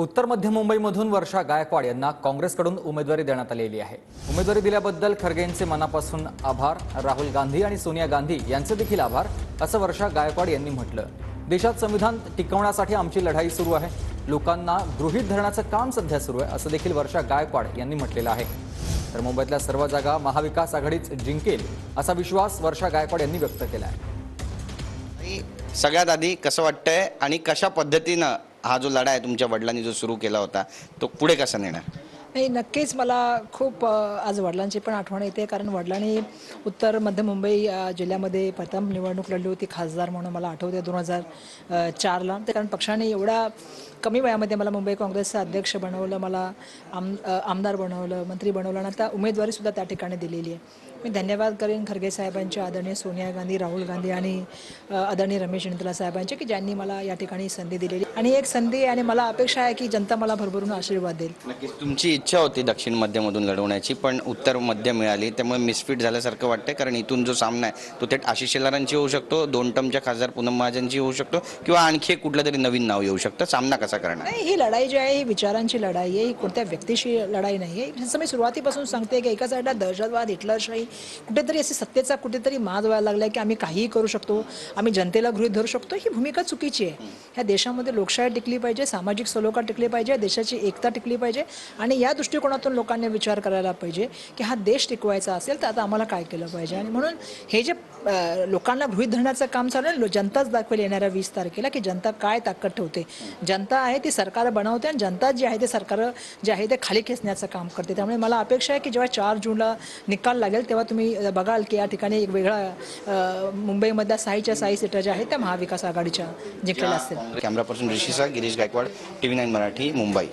उत्तर मध्य मुंबईमधून वर्षा गायकवाड यांना काँग्रेसकडून उमेदवारी देण्यात आलेली आहे। उमेदवारी दिल्याबद्दल खरगेंचे मनापासून आभार, राहुल गांधी आणि सोनिया गांधी यांचे देखील आभार, असं वर्षा गायकवाड यांनी म्हटलं। देशात संविधान टिकवण्यासाठी आमची लढाई सुरू आहे, लोकांना गृहीत धरण्याचं काम सध्या सुरू आहे, असं देखील वर्षा गायकवाड यांनी म्हटलेलं आहे। तर मुंबईतल्या सर्व जागा महाविकास आघाडीच जिंकेल असा विश्वास वर्षा गायकवाड यांनी व्यक्त केला आहे। सगळ्यात आधी कसं वाटतंय आणि कशा पद्धतीनं हा जो लढा आहे तुमच्या वडिलांनी जो सुरू केला होता तो पुढे कसा नेणार? नाही, नक्कीच मला खूप आज वडिलांची पण आठवण येते, कारण वडिलांनी उत्तर मध्य मुंबई जिल्ह्यामध्ये प्रथम निवडणूक लढली होती खासदार म्हणून, मला आठवते 2004ला। ते कारण पक्षाने एवढा कमी वयामध्ये मला मुंबई काँग्रेसचा अध्यक्ष बनवलं, मला आमदार बनवलं, मंत्री बनवलं आणि आता उमेदवारीसुद्धा त्या ठिकाणी दिलेली आहे। मी धन्यवाद करेन खरगे साहेबांचे, आदरणीय सोनिया गांधी, राहुल गांधी आणि आदरणीय रमेश चंद्रला साहेबांचे, की ज्यांनी मला या ठिकाणी संधी दिलेली आणि एक संधी आणि मला अपेक्षा आहे की जनता मला भरभरून आशीर्वाद देईल। नक्कीच तुमची इच्छा होती दक्षिण मध्यमधून लढवण्याची, पण उत्तर मध्य मिळाली, त्यामुळे मिसफिट झाल्यासारखं वाटतंय। कारण इथून जो सामना आहे तो थेट आशिष शेलारांची होऊ शकतो, 2 टर्मच्या खासदार पूनम महाजनची होऊ शकतो, किंवा आणखी एक कुठलं तरी नवीन नाव येऊ शकतं। सामना कसा करणार? नाही, ही लढाई जी आहे ही विचारांची लढाई आहे, ही कोणत्या व्यक्तीशी लढाई नाही आहे। जसं मी सुरुवातीपासून सांगते की एका साईडला दहशतवाद, हिटलरशाही, कुठेतरी अशी सत्तेचा कुठेतरी माज व्हायला लागला की आम्ही काहीही करू शकतो, आम्ही जनतेला गृहीत धरू शकतो, ही भूमिका चुकीची आहे। ह्या देशामध्ये लोकशाही टिकली पाहिजे, सामाजिक सलोखा टिकली पाहिजे, देशाची एकता टिकली पाहिजे आणि या दृष्टिकोनातून लोकांनी विचार करायला पाहिजे की हा देश टिकवायचा असेल तर आता आम्हाला काय केलं पाहिजे। आणि म्हणून हे जे लोकांना गृहीत धरण्याचं काम चालू आहे, जनताच दाखवेल येणाऱ्या 20 तारखेला की जनता काय ताकद ठेवते। जनता आहे ती सरकार बनवते आणि जनता जी आहे ते सरकार जे आहे ते खाली खेचण्याचं काम करते। त्यामुळे मला अपेक्षा आहे की जेव्हा 4 जूनला निकाल लागेल तेव्हा तुम्ही बघाल की या ठिकाणी एक वेगळा मुंबईमधल्या 6च्या 6 सीटा ज्या आहेत त्या महाविकास आघाडीच्या जिंकलेल्या असतील। कॅमेरा पर्सन ऋषीचा गिरीश गायकवाड, TV9 मराठी, मुंबई।